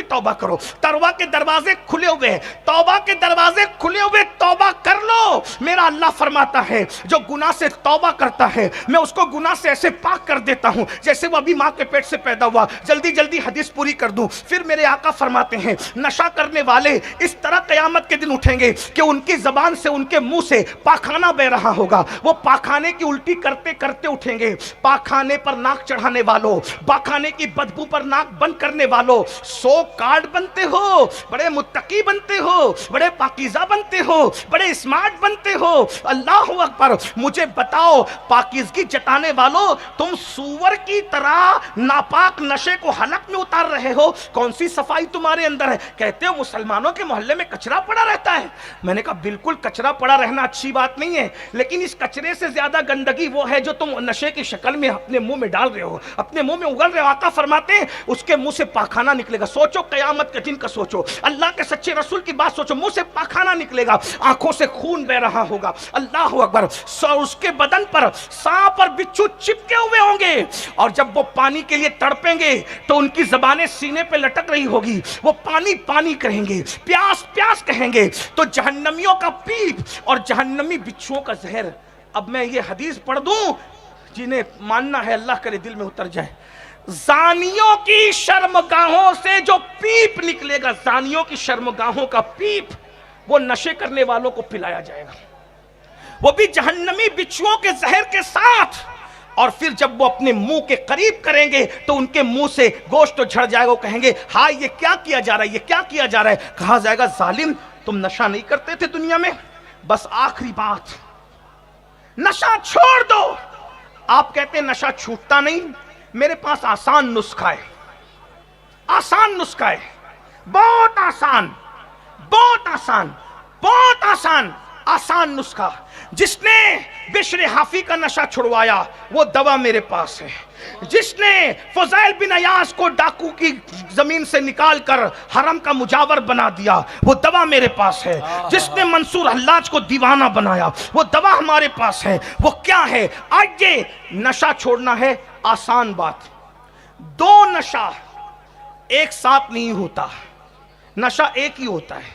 तौबा करो। तौबा के दरवाजे खुले हुए हैं, तौबा के दरवाजे खुले हुए, तौबा कर लो। मेरा अल्लाह फरमाता है जो गुनाह से तौबा करता है मैं उसको गुनाह से ऐसे पाक कर देता हूं जैसे वो अभी मां के पेट से पैदा हुआ। जल्दी जल्दी हदीस पूरी कर दूं। फिर मेरे आका फरमाते हैं नशा करने वाले इस तरह कयामत के दिन उठेंगे कि उनकी जबान से, उनके मुंह से पाखाना बह रहा होगा। वो पाखाने की उल्टी करते करते उठेंगे। पाखाने पर नाक चढ़ाने वालों, पाखाने की बदबू पर नाक बंद करने वालों, 100 कार्ड बनते हो, बड़े मुत्तकी बनते हो, बड़े पाकीज़ा बनते हो, बड़े स्मार्ट बनते हो। अल्लाह अकबर। मुझे बताओ पाकीज़गी जताने वालों, तुम सूअर की तरह नापाक नशे को हलक में उतार रहे हो। कौन सी सफाई तुम्हारे अंदर है? कहते हो मुसलमानों के मोहल्ले में कचरा पड़ा रहता है। मैंने कहा बिल्कुल कचरा पड़ा रहना अच्छी बात नहीं है, लेकिन इस कचरे से ज्यादा गंदगी वो है जो तुम नशे की शक्ल में अपने मुंह में डाल रहे हो, अपने मुंह में उगल रहे हो। आका फरमाते हैं उसके मुंह से पाखाना निकलेगा। सोचो कयामत के दिन का सोचो, अल्लाह के सच्चे रसूल की बात सोचो। मुंह से पाखाना निकलेगा, आंखों से खून बह रहा होगा। अल्लाह अकबर। उसके बदन पर सांप और बिच्छू चिपके हुए होंगे और जब वो पानी के लिए तड़पेंगे तो उनकी जबानें सीने पे लटक रही होगी। वो पानी पानी कहेंगे, प्यास प्यास कहेंगे। तो जहन्नमियों का पीप और जहन्नमी बिच्छुओं का जहर। अब मैं ये हदीस पढ़ दूं, जिन्हें मानना है अल्लाह करे दिल में उतर जाए। जानियों की शर्मगाहों से जो पीप निकलेगा, जानियों की शर्मगाहों का पीप, वो नशे करने वालों को पिलाया जाएगा, वो भी जहन्नमी बिच्छुओं के जहर के साथ। और फिर जब वो अपने मुंह के करीब करेंगे तो उनके मुंह से गोश्त तो झड़ जाएगा। वो कहेंगे हाय ये क्या किया जा रहा है, ये क्या किया जा रहा है। कहा जाएगा जालिम तुम नशा नहीं करते थे दुनिया में, बस आखिरी बात नशा छोड़ दो। आप कहते हैं नशा छूटता नहीं, मेरे पास आसान नुस्खा है, आसान नुस्खा है, बहुत आसान, बहुत आसान, बहुत आसान, आसान नुस्खा। जिसने बिश्र हाफी का नशा छुड़वाया वो दवा मेरे पास है। जिसने फुज़ैल बिन अयास को डाकू की जमीन से निकालकर हरम का मुजावर बना दिया वो दवा मेरे पास है। जिसने मंसूर हल्लाज को दीवाना बनाया वो दवा हमारे पास है। वो क्या है? आज ये नशा छोड़ना है, आसान बात। दो नशा एक साथ नहीं होता, नशा एक ही होता है,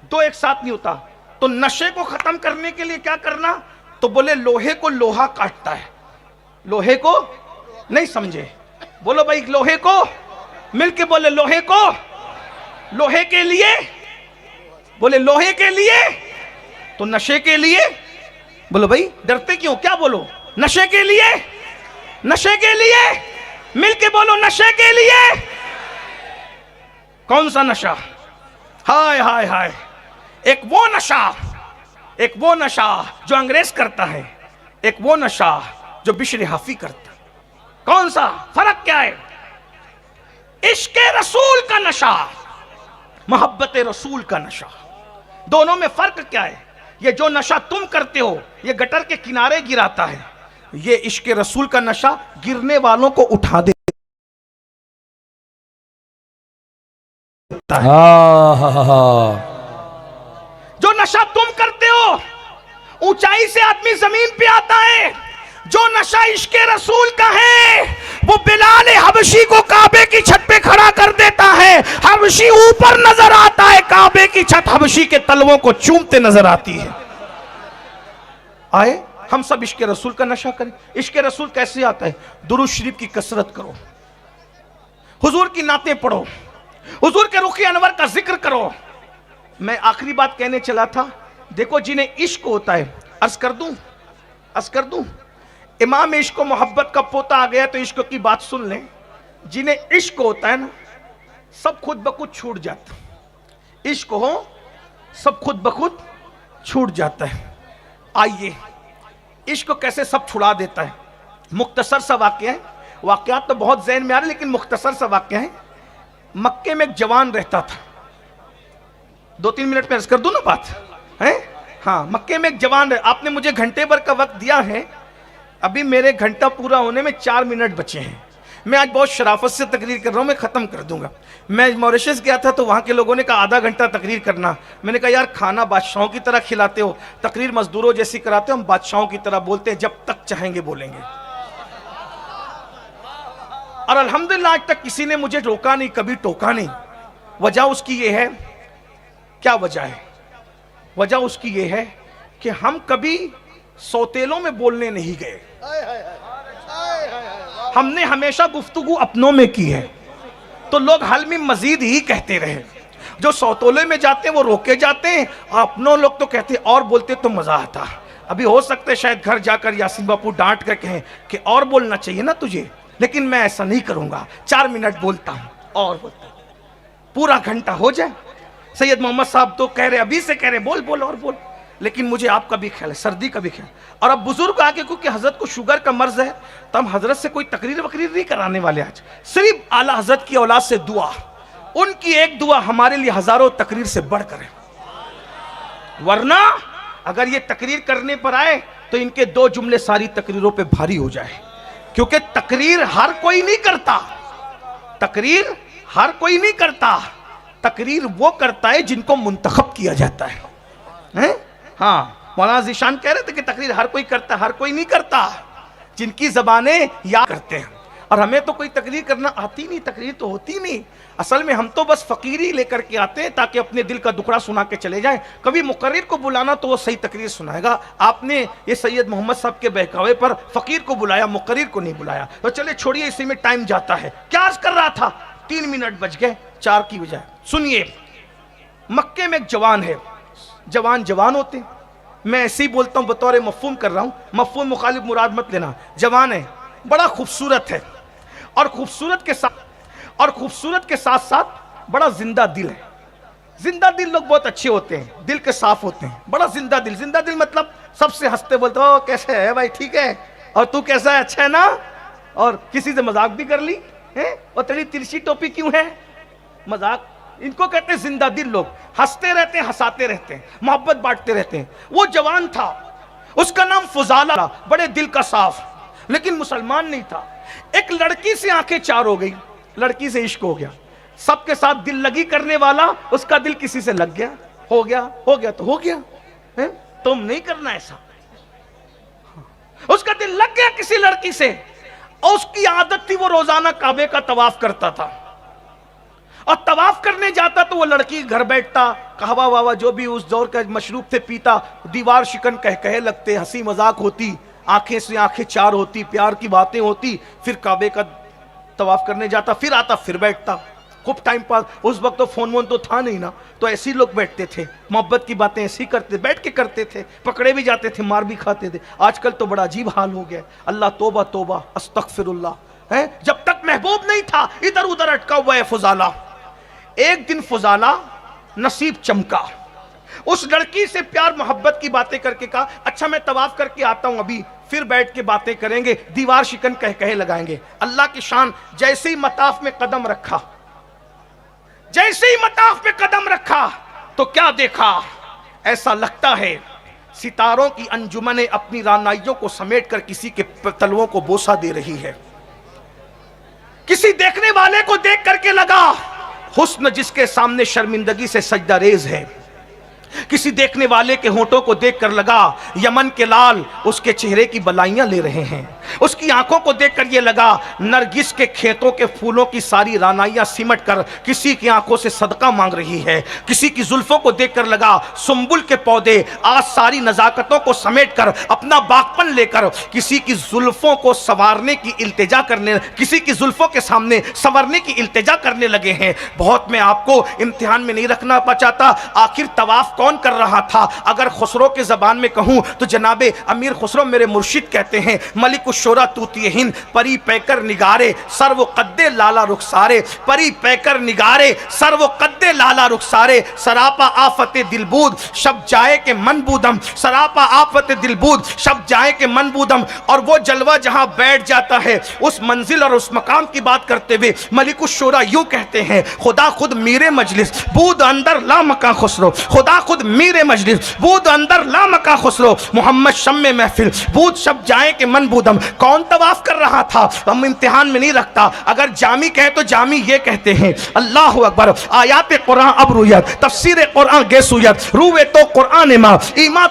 दो एक साथ नहीं होता। तो नशे को खत्म करने के लिए क्या करना? तो बोले लोहे को लोहा काटता है। लोहे को नहीं समझे? बोलो भाई लोहे को, मिलके बोले लोहे को। लोहे के लिए बोले लोहे के लिए, तो नशे के लिए बोलो भाई, डरते क्यों? क्या बोलो? नशे के लिए, नशे के लिए, मिलके बोलो नशे के लिए। कौन सा नशा? हाय हाय हाय। एक वो नशा, एक वो नशा जो अंग्रेज करता है, एक वो नशा जो बिश्र हाफी करता है। कौन सा? फर्क क्या है? इश्क रसूल का नशा, मोहब्बत रसूल का नशा, दोनों में फर्क क्या है? ये जो नशा तुम करते हो ये गटर के किनारे गिराता है, ये इश्क रसूल का नशा गिरने वालों को उठा देता है। जो नशा तुम करते हो ऊंचाई से आदमी जमीन पे आता है। जो नशा इश्क रसूल का है वो बिलाल हबशी को काबे की छत पे खड़ा कर देता है। हबशी ऊपर नजर आता है, काबे की छत हबशी के तलवों को चूमते नजर आती है। आए हम सब इश्क रसूल का नशा करें। इश्क रसूल कैसे आता है? दुरूद शरीफ की कसरत करो, हुजूर की नातें पढ़ो, हुजूर के रुख अनवर का जिक्र करो। मैं आखिरी बात कहने चला था, देखो जिन्हें इश्क होता है, अर्ज कर दूं, इमाम इश्क मोहब्बत का पोता आ गया तो इश्क की बात सुन लें। जिन्हें इश्क होता है ना सब खुद ब खुद छूट जाता है। इश्क हो सब खुद ब खुद छूट जाता है। आइए इश्क कैसे सब छुड़ा देता है। मुख्तसर सा वाक़या है, वाक़यात तो बहुत ज़हन में आ रहे लेकिन मुख्तसर सा वाक़या है। मक्के में एक जवान रहता था, 2-3 मिनट में अर्ज कर दूं ना बात है। हाँ, मक्के में एक जवान है। आपने मुझे घंटे भर का वक्त दिया है, अभी मेरे घंटा पूरा होने में 4 मिनट बचे हैं। मैं आज बहुत शराफत से तकरीर कर रहा हूँ, मैं ख़त्म कर दूंगा। मैं मॉरिशस गया था तो वहाँ के लोगों ने कहा आधा घंटा तकरीर करना। मैंने कहा यार खाना बादशाहों की तरह खिलाते हो, तकरीर मजदूरों जैसी कराते हो। हम बादशाहों की तरह बोलते हैं, जब तक चाहेंगे बोलेंगे। और अल्हम्दुलिल्लाह आज तक किसी ने मुझे रोका नहीं, कभी टोका नहीं। वजह उसकी ये है, क्या वजह है? वजह उसकी ये है कि हम कभी सौतेलों में बोलने नहीं गए, हमने हमेशा गुफ्तगू अपनों में की है। तो लोग हल में मजीद ही कहते रहे। जो सौतोले में जाते हैं वो रोके जाते हैं, अपनों लोग तो कहते और बोलते तो मजा आता। अभी हो सकता है शायद घर जाकर यासीन बापू डांट कर कहें कि और बोलना चाहिए ना तुझे, लेकिन मैं ऐसा नहीं करूंगा। 4 मिनट बोलता हूं और बोलता हूं, पूरा घंटा हो जाए। सैयद मोहम्मद साहब तो कह रहे, अभी से कह रहे बोल बोल और बोल, लेकिन मुझे आपका भी ख्याल है, सर्दी का भी ख्याल। और अब बुजुर्ग आके, क्योंकि हजरत को शुगर का मर्ज है, तो हम हजरत से कोई तकरीर वकरीर नहीं कराने वाले आज। सिर्फ आला हजरत की औलाद से दुआ, उनकी एक दुआ हमारे लिए हजारों तकरीर से बढ़कर है। वरना अगर ये तकरीर करने पर आए तो इनके 2 जुमले सारी तकरीरों पे भारी हो जाए, क्योंकि तकरीर हर कोई नहीं करता। तकरीर हर कोई नहीं करता, तकरीर वो करता है जिनको मुंतखब किया जाता है? हाँ, मौलाना ज़ीशान कह रहे थे कि तकरीर हर कोई करता, हर कोई नहीं करता, जिनकी ज़बानें याद करते हैं। और हमें तो कोई तकरीर करना आती नहीं, तकरीर तो होती नहीं। असल में हम तो बस फ़कीरी लेकर के आते हैं ताकि अपने दिल का दुखड़ा सुना के चले जाएं। कभी मुकर्रिर को बुलाना तो वो सही तकरीर सुनाएगा। आपने ये सैयद मोहम्मद साहब के बहकावे पर फ़कीर को बुलाया, मुकर्रिर को नहीं बुलाया। तो चले छोड़िए, इसी में टाइम जाता है। क्या अर्ज़ कर रहा था? 3 मिनट बच गए 4 की बजाय। सुनिए, मक्के में एक जवान है, जवान होते हैं, मैं ऐसे ही बोलता हूँ, बतौर मफ़हूम कर रहा हूँ, मफ़हूम मुखालिफ मुराद मत लेना। जवान है, बड़ा खूबसूरत है, और खूबसूरत के साथ साथ बड़ा जिंदा दिल है। जिंदा दिल लोग बहुत अच्छे होते हैं, दिल के साफ होते हैं। बड़ा जिंदा दिल मतलब सबसे हंसते बोलते, ओ कैसे है भाई, ठीक है, और तू कैसा है, अच्छा है ना, और किसी से मजाक भी कर ली है, और तेरी तिरछी टोपी क्यों है, मजाक। इनको कहते हैं जिंदा दिल लोग, हंसते रहते हैं, हंसाते रहते हैं, मोहब्बत बांटते रहते हैं। वो जवान था, उसका नाम फुजाला, बड़े दिल का साफ, लेकिन मुसलमान नहीं था। एक लड़की से आंखें 4 हो गई, लड़की से इश्क हो गया। सबके साथ दिल लगी करने वाला, उसका दिल किसी से लग गया, हो गया तो हो गया है? तुम नहीं करना ऐसा। उसका दिल लग गया किसी लड़की से, और उसकी आदत थी वो रोजाना काबे का तवाफ करता था, और तवाफ करने जाता तो वो लड़की घर बैठता, कहवा वावा जो भी उस दौर का मशरूब थे पीता, दीवार शिकन कहे लगते, हंसी मजाक होती, आंखें से आंखें 4 होती, प्यार की बातें होती। फिर काबे का तवाफ करने जाता, फिर आता, फिर बैठता, खूब टाइम पास। उस वक्त तो फोन तो था नहीं ना, तो ऐसे ही लोग बैठते थे, मोहब्बत की बातें ऐसे ही करते, बैठ के करते थे, पकड़े भी जाते थे, मार भी खाते थे। आजकल तो बड़ा अजीब हाल हो गया। अल्लाह तौबा तौबा अस्तगफिरुल्लाह है। जब तक महबूब नहीं था, इधर उधर अटका हुआ है फुजाला। एक दिन फुजाला नसीब चमका, उस लड़की से प्यार मोहब्बत की बातें करके कहा, अच्छा मैं तवाफ करके आता हूं, अभी फिर बैठ के बातें करेंगे, दीवार शिकन कहे लगाएंगे। अल्लाह की शान, जैसे ही मताफ में कदम रखा, तो क्या देखा, ऐसा लगता है सितारों की अंजुमने अपनी रानाइयों को समेटकर किसी के तलवों को बोसा दे रही है। किसी देखने वाले को देख करके लगा हुस्न जिसके सामने शर्मिंदगी से सजदा रेज है। किसी देखने वाले के होंठों को देखकर लगा यमन के लाल उसके चेहरे की बलाइयां ले रहे हैं। उसकी आंखों को देखकर यह लगा नरगिस के खेतों के फूलों की सारी रानाइयां सिमट कर किसी की आंखों से सदका मांग रही है। किसी की जुल्फों को देखकर लगा सुंबुल के पौधे आज सारी नजाकतों को समेट कर अपना बागपन लेकर किसी की जुल्फों को संवारने की इल्तिजा करने, किसी की जुल्फों के सामने संवरने की इल्तिजा करने लगे हैं। बहुत मैं आपको इम्तिहान में नहीं रखना चाहता, आखिर तवाफ कौन कर रहा था? अगर खुसरो के जबान में कहूं तो जनाबे अमीर खुसरो मेरे मुर्शिद कहते हैं, मलिक शोरा तूती हिंद परी पैकर निगारे सर्व कद्दे लाला रुखसारे, परी पैकर निगारे सर्व कद्दे लाला रुखसारे, सरापा आफत दिलबूद शब जाए के मनबूदम, सरापा आफत दिलबूद शब जाए के मनबूदम। और वो जलवा जहां बैठ जाता है उस मंजिल और उस मकाम की बात करते हुए मलिक शोरा यूं कहते हैं, खुदा खुद मीरे मजलिस बूद अंदर ला मका खुसरो, खुदा खुद मीरे मजलिस, बूद अंदर लामका खुसरो, मोहम्मद शम्मे महफिल, बूद शब जाए के मन बूदम। कौन तवाफ कर रहा था? हम इम्तिहान में नहीं रखता, अगर जामी कहे तो जामी ये कहते हैं। अल्लाह अकबर। आयात कुरान अब रुयत, तफसीर कुरान गेसुयत, रूवे तो कुरान ईमा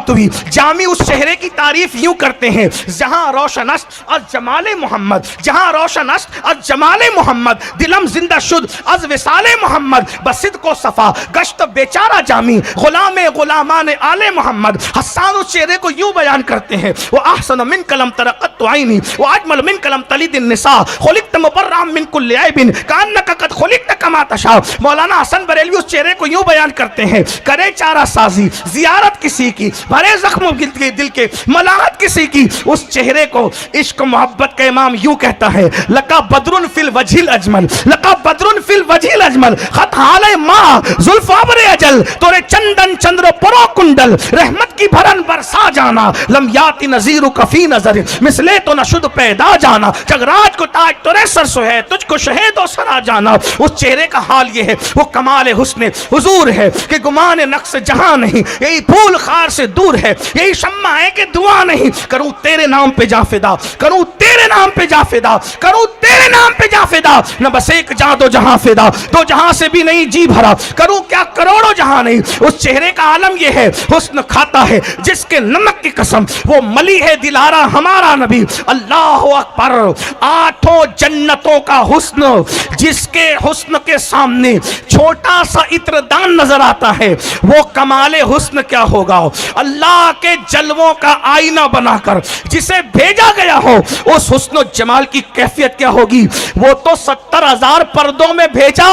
तुई। जामी उस चेहरे की तारीफ यूं करते हैं जहां रोशन अस्त अज जमाले मोहम्मद, जहां रोशन अस्त अज जमाले मोहम्मद, दिलम जिंदा शुद अज विसाले मोहम्मद, बसिद को सफा गश्त बेचारा जामी, गुलामे गुलामान आले मोहम्मद। हसन उस चेहरे को यूं बयान करते हैं, वो अहसन मिन कलम तरक़त आईनी, वो अजमल मिन कलम तलीदिन निसा, खुलिक़त मुबर्रअम मिन कुल्लि ऐबिन, कान्नका कद खुलिक़त कमा तशा। मौलाना हसन बरेलवी उस चेहरे को यूं बयान करते हैं, करे चारा साजी जियारत किसी की, भरे जख्म दिल के मलाहत किसी की। उस चेहरे को इश्क मोहब्बत का इमाम यूं कहता है, लका बदरुन फिल वजील अजमल, लका बदरुन फिल वजील अजमल, खत हाले माँ जुल्फाबरे अजल, तोरे चंदन चंद्र परो कुंडल, रहमत की भरन बरसा जाना, लम याति नजीर कफी नजर, मिसले तो नशुद पैदा जाना, जगराज को ताज तोरे सरसो है, तुझको शहीद और सरा जाना। उस चेहरे का हाल ये है, वो कमाल हुस्न हुजूर है कि गुमान नक्श जहां नहीं, यही फूल खार से दूर है, यही शम्मा है कि दुआ नहीं। करूं तेरे नाम पे जा फिदा, करूं तेरे नाम पे जा फिदा, करूं तेरे नाम पे जा फिदा, न बस एक जा दो जहां फिदा, दो जहां से भी नहीं जी भरा, करूं क्या करोड़ों जहां नहीं। उस चेहरे का आलम यह है, हुस्न खाता है जिसके नमक की कसम, वो मली है दिलारा हमारा नबी। अल्लाह अकबर। आठों जन्नतों का हुस्न, जिसके हुस्न के सामने छोटा सा इत्रदान नजर आता है, वो कमाले हुस्न क्या होगा। अल्लाह के जलवों का आईना बनाकर जिसे भेजा गया हो, उस हुस्न जमाल की कैफियत क्या होगी। वो तो 70,000 पर्दों में भेजा,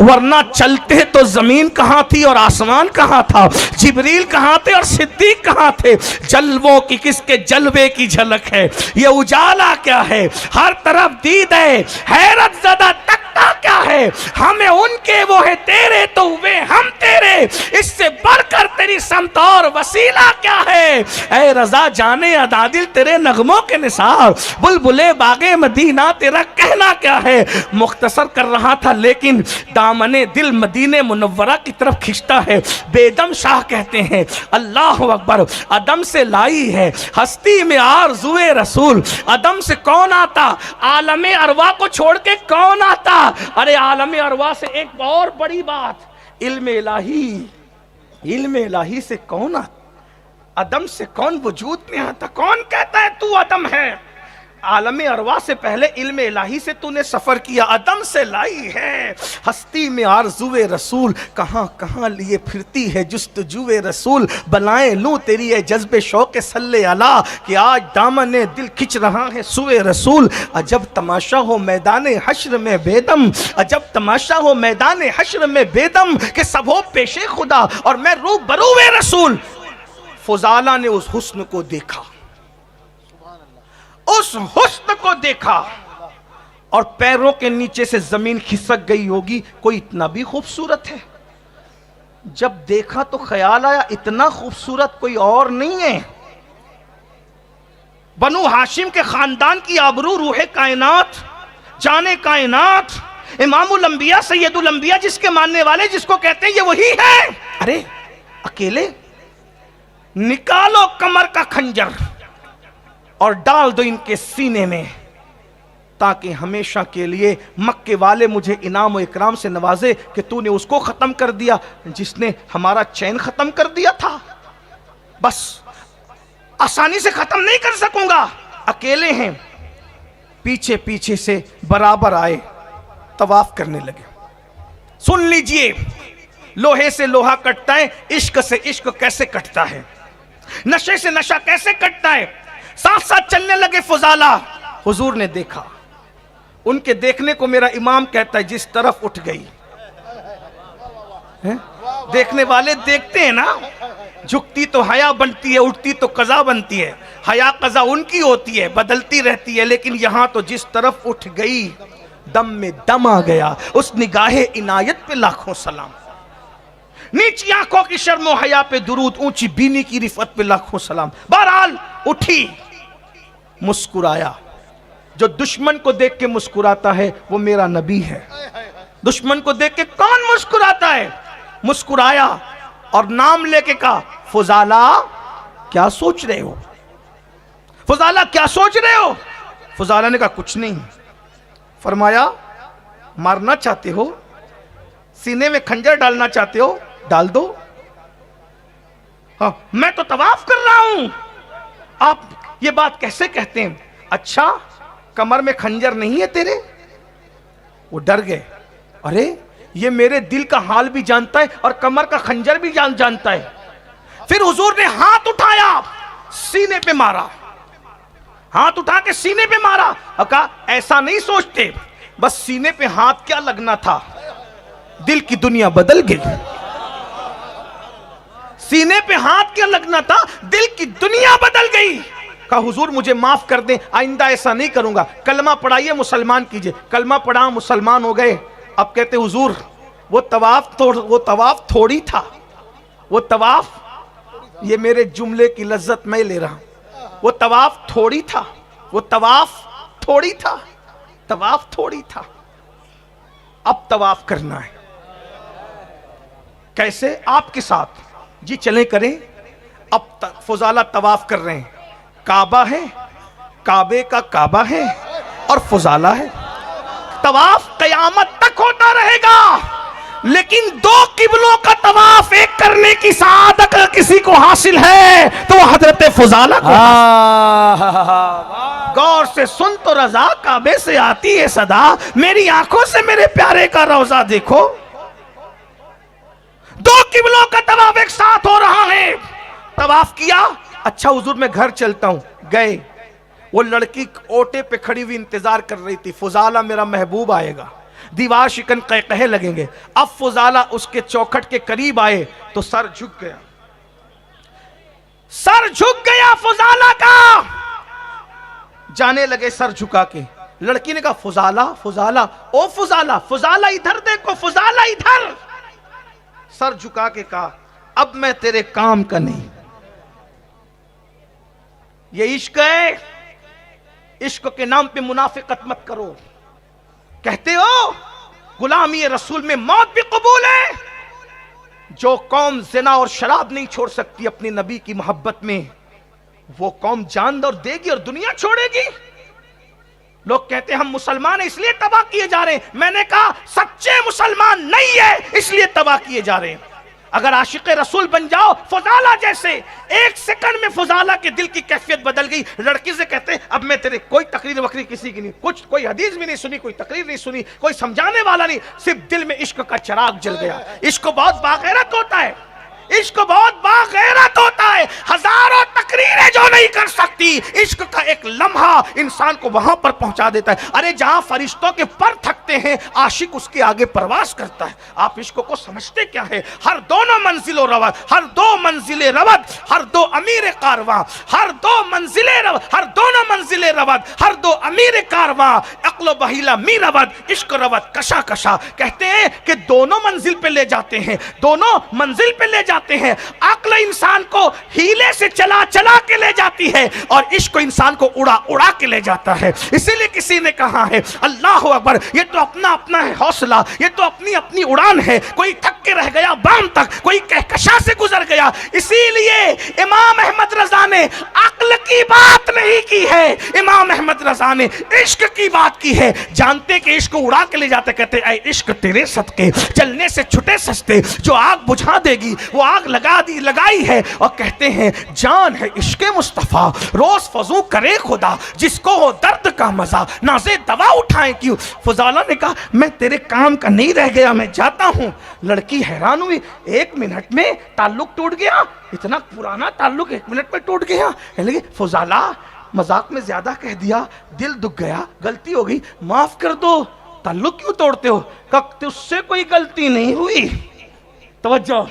वरना चलते तो जमीन कहां थी और आसमान कहां था, जिब्रील कहां थे और सिद्दीक कहां थे। जलवों की किसके जलवे की झलक है, ये उजाला क्या है, हर तरफ दीद है, हैरत ज़दा तख्ता क्या है, हमें उनके वो है तेरे तो वे हम तेरे, इससे बढ़कर तेरी समत और वसीला क्या है। ऐ रजा जाने अदादिल तेरे नगमों के निसार, बुलबुले बागे मदीना तेरा कहना क्या है। मुख्तसर कर रहा था लेकिन दामने दिल मदीने मुनव्वरा की तरफ खिंचता है। बेदम शाह कहते हैं, अल्लाह अकबर। अदम से लाई है हस्ती में आरज़ुए रसूल, अदम से कौन आता, आलमे अरवा को छोड़ के कौन आता। अरे आलमे अरवा से एक और बड़ी बात, इल्मे इलाही से कौन आता, अदम से कौन वजूद में आता। कौन कहता है तू अदम है। आलमे अरवा से पहले इल्मे इलाही से तूने सफर किया, अदम से लाई है हस्ती में आरज़ुए रसूल। कहां कहां लिए फिरती है जुस्तजुए रसूल, बनाए लूं तेरी है जज्बे शौक़ सल्ले अला, कि आज दामने दिल खिंच रहा है सुए रसूल। अजब तमाशा हो मैदान हश्र में बेदम, अजब तमाशा हो मैदान हश्र में बेदम, कि सब हो पेशे खुदा और मैं रूबरूए रसूल। फुजाला ने उस हुस्न को देखा, उस हुस्न को देखा, और पैरों के नीचे से जमीन खिसक गई होगी, कोई इतना भी खूबसूरत है। जब देखा तो ख्याल आया इतना खूबसूरत कोई और नहीं है। बनु हाशिम के खानदान की आबरू रूहे कायनात, जाने कायनात, इमामुल अंबिया सैयदुल अंबिया जिसके मानने वाले जिसको कहते हैं ये वही है। अरे अकेले निकालो कमर का खंजर और डाल दो इनके सीने में, ताकि हमेशा के लिए मक्के वाले मुझे इनाम और इकराम से नवाजे कि तूने उसको खत्म कर दिया जिसने हमारा चैन खत्म कर दिया था। बस आसानी से खत्म नहीं कर सकूंगा। अकेले हैं, पीछे पीछे से बराबर आए, तवाफ करने लगे। सुन लीजिए, लोहे से लोहा कटता है, इश्क से इश्क कैसे कटता है, नशे से नशा कैसे कटता है। साथ साथ चलने लगे फुजाला। हुजूर ने देखा, उनके देखने को मेरा इमाम कहता है जिस तरफ उठ गई है? देखने वाले देखते हैं ना, झुकती तो हया बनती है, उठती तो कज़ा बनती है। हया कज़ा उनकी होती है, बदलती रहती है, लेकिन यहां तो जिस तरफ उठ गई दम में दम आ गया। उस निगाहे इनायत पे लाखों सलाम, नीची आंखों की शर्मो हया पे दुरूद, ऊंची बीनी की रिफत पे लाखों सलाम। बहरहाल उठी, मुस्कुराया। जो दुश्मन को देख के मुस्कुराता है वो मेरा नबी है। दुश्मन को देख के कौन मुस्कुराता है? मुस्कुराया, और नाम लेके कहा, फुजाला क्या सोच रहे हो? फुजाला क्या सोच रहे हो? फुजाला ने कहा कुछ नहीं। फरमाया मारना चाहते हो, सीने में खंजर डालना चाहते हो, डाल दो। हाँ, मैं तो तवाफ कर रहा हूं, आप ये बात कैसे कहते हैं? अच्छा, कमर में खंजर नहीं है तेरे? वो डर गए, अरे ये मेरे दिल का हाल भी जानता है और कमर का खंजर भी जानता है। फिर हुजूर ने हाथ उठाया, सीने पे मारा, हाथ उठा के सीने पे मारा और कहा ऐसा नहीं सोचते, बस सीने पे हाथ क्या लगना था, दिल की दुनिया बदल गई। सीने पे हाथ क्या लगना था, दिल की दुनिया बदल गई। कहा हुजूर मुझे माफ कर दें, आइंदा ऐसा नहीं करूंगा, कलमा पढ़ाइए, मुसलमान कीजिए। कलमा पढ़ा, मुसलमान हो गए। अब कहते हुजूर वो तवाफ थोड़ी था, वो तवाफ, ये मेरे जुमले की लज्जत मैं ले रहा हूं, वो तवाफ थोड़ी था, वो तवाफ थोड़ी था, तवाफ थोड़ी था, अब तवाफ करना है। कैसे? आपके साथ जी, चलें करें। अब फुजाला तवाफ कर रहे हैं, काबा है, काबे का काबा है और फुजाला है। तवाफ कयामत तक होता रहेगा, लेकिन दो किबलों का तवाफ एक करने की सादत किसी को हासिल है तो वो हजरत फुजाला को। गौर से सुन तो रजा, काबे से आती है सदा, मेरी आंखों से मेरे प्यारे का रोजा देखो। दो किबलों का तवाफ एक साथ हो रहा है। तवाफ किया, अच्छा हुजूर मैं घर चलता हूं, गए। वो लड़की ओटे पे खड़ी हुई इंतजार कर रही थी, फुजाला मेरा महबूब आएगा, दीवार शिकन कहे लगेंगे। अब फुजाला उसके चौखट के करीब आए तो सर झुक गया, सर झुक गया फुजाला का। जाने लगे सर झुका के। लड़की ने कहा फुजाला, फुजाला, ओ फुजाला, फुजाला इधर देखो, फुजाला इधर। सर झुका के कहा अब मैं तेरे काम का नहीं। ये इश्क है, इश्क के नाम पे मुनाफिकत मत करो। कहते हो गुलामी रसूल में मौत भी कबूल है। जो कौम ज़िना और शराब नहीं छोड़ सकती अपने नबी की मोहब्बत में, वो कौम जान और देगी और दुनिया छोड़ेगी। लोग कहते हैं हम मुसलमान हैं इसलिए तबाह किए जा रहे हैं। मैंने कहा सच्चे मुसलमान नहीं है इसलिए तबाह किए जा रहे हैं। अगर आशिक रसूल बन जाओ फुजाला जैसे, एक सेकंड में फुजाला के दिल की कैफियत बदल गई। लड़की से कहते अब मैं तेरे, कोई तकरीर वकरी किसी की नहीं, कुछ कोई हदीस भी नहीं सुनी, कोई तकरीर नहीं सुनी, कोई समझाने वाला नहीं, सिर्फ दिल में इश्क का चिराग जल गया। इश्क बहुत बागैरत होता है, इश्क बहुत बागैरत होता है। हजारों तकरीरें जो नहीं कर सकती, इश्क का एक लम्हा इंसान को वहां पर पहुंचा देता है। अरे जहां फरिश्तों के पर थकते हैं, आशिक उसके आगे परवास करता है। आप इश्क को समझते क्या है? हर दोनों मंजिलों रवद, हर दो मंजिले रवद, हर दो अमीर कारवां, हर दो मंजिले रवद, हर दोनों मंजिले रवद, हर दो अमीर कारवां, अक्लो बहीला मी रवद, इश्क रवद कशा कशा। कहते हैं कि दोनों मंजिल पे ले जाते हैं, दोनों मंजिल पे ले जाते हैं। अक्ल इंसान को हीले से चला चला के ले जाती है और इश्क इंसान को उड़ा उड़ा के ले जाता है। इसीलिए किसी ने कहा है अल्लाह अकबर, ये तो अपना अपना है हौसला, ये तो अपनी अपनी उड़ान है। कोई थक के रह गया बाम तक, कोई कहकशा से गुजर गया। इसीलिए इमाम अहमद रजा ने अक्ल की बात नहीं की है, इमाम अहमद रजा ने इश्क की बात की है। जानते कि इश्क उड़ा के ले जाते, कहते ऐ इश्क तेरे सदके चलने से छुटे सस्ते, जो आग बुझा देगी वो आग लगाई है। और कहते हैं जान है इश्क मुस्तफा, रोज फजू करे खुदा, जिसको हो दर्द का मजा नाज़े दवा उठाए क्यों। फुजाला ने कहा मैं तेरे काम का नहीं रह गया, मैं जाता हूं। लड़की हैरान हुई, 1 मिनट में ताल्लुक टूट गया, इतना पुराना ताल्लुक 1 मिनट में टूट गया। लगे फुजाला मजाक में ज्यादा कह दिया, दिल दुख गया, गलती हो गई, माफ कर दो। ताल्लुक क्यों तोड़ते हो? कहा तुझसे कोई गलती नहीं हुई। तवज्जो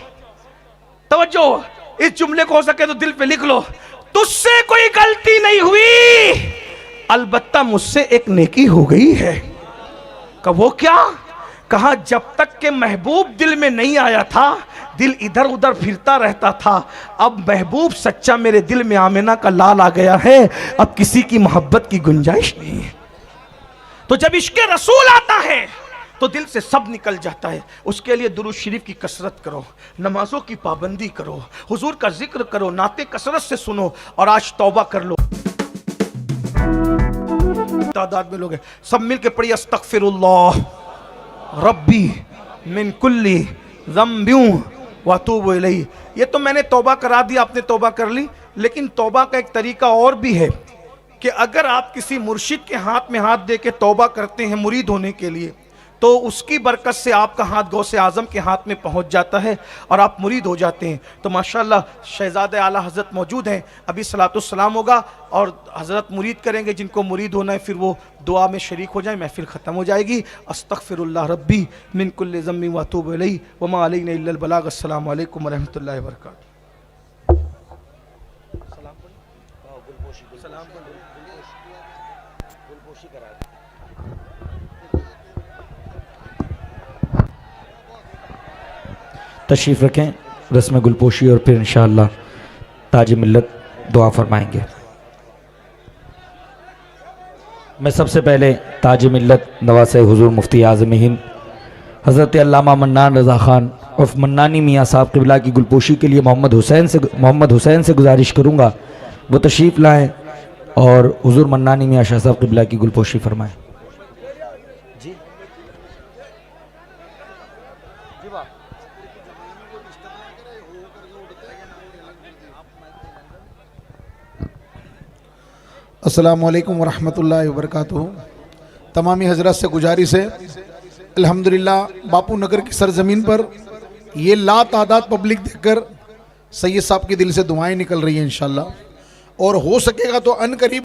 तवज्जो, इस जुमले को हो सके तो दिल पे लिख लो, तुझसे कोई गलती नहीं हुई, अलबत्ता मुझसे एक नेकी हो गई है। कहा वो क्या? कहा जब तक के महबूब दिल में नहीं आया था, दिल इधर उधर फिरता रहता था, अब महबूब सच्चा मेरे दिल में आमिना का लाल आ गया है, अब किसी की मोहब्बत की गुंजाइश नहीं है। तो जब इश्क रसूल आता है तो दिल से सब निकल जाता है। उसके लिए दुरूद शरीफ की कसरत करो, नमाजों की पाबंदी करो, हुजूर का जिक्र करो, नाते कसरत से सुनो और आज तौबा कर लो। तादाद में लोग हैं, सब मिल के पढ़िए अस्तगफिरुल्लाह रब्बी मिन कुल्ली ज़म्बियों व अतूबु इलैहि। ये तो मैंने तौबा करा दी, आपने तौबा कर ली, लेकिन तौबा का एक तरीका और भी है कि अगर आप किसी मुर्शिद के हाथ में हाथ दे के तौबा करते हैं मुरीद होने के लिए, तो उसकी बरकत से आपका हाथ गौसे आज़म के हाथ में पहुंच जाता है और आप मुरीद हो जाते हैं। तो माशाअल्लाह शहज़ादे आला हज़रत मौजूद हैं, अभी सलातुस्सलाम होगा और हज़रत मुरीद करेंगे। जिनको मुरीद होना है फिर वो दुआ में शरीक हो जाए, महफिल ख़त्म हो जाएगी। अस्तगफिरुल्लाह रब्बी मिन कुल्लि ज़म्बि व अतूबु इलैहि व मा अलैना इल्लल बलाग। अस्सलामु अलैकुम व रहमतुल्लाहि व बरकातुहू। तशरीफ़ रखें, रस्म गुलपोशी और फिर इंशाअल्लाह ताज मिल्लत दुआ फरमाएंगे। मैं सबसे पहले ताज मिल्लत नवासे हुजूर मुफ्ती आज़म हिंद हज़रत अल्लामा मन्नान रज़ा ख़ान उर्फ मन्नानी मियाँ साहब क़िबला की गुलपोशी के लिए मोहम्मद हुसैन से गुजारिश करूँगा वो तशरीफ़ लाएँ और हुजूर मन्नानी मियाँ शाह साहब क़िबला की गुलपोशी फरमाएँ। अस्सलामु अलैकुम वरहमतुल्लाहि वबरकातुहू। तमामी हजरत से गुजारिश है, अल्हम्दुलिल्लाह बापू नगर की सरजमीन पर ये ला तादाद पब्लिक देखकर सैयद साहब के दिल से दुआएं निकल रही हैं इंशाअल्लाह, और हो सकेगा तो अनकरीब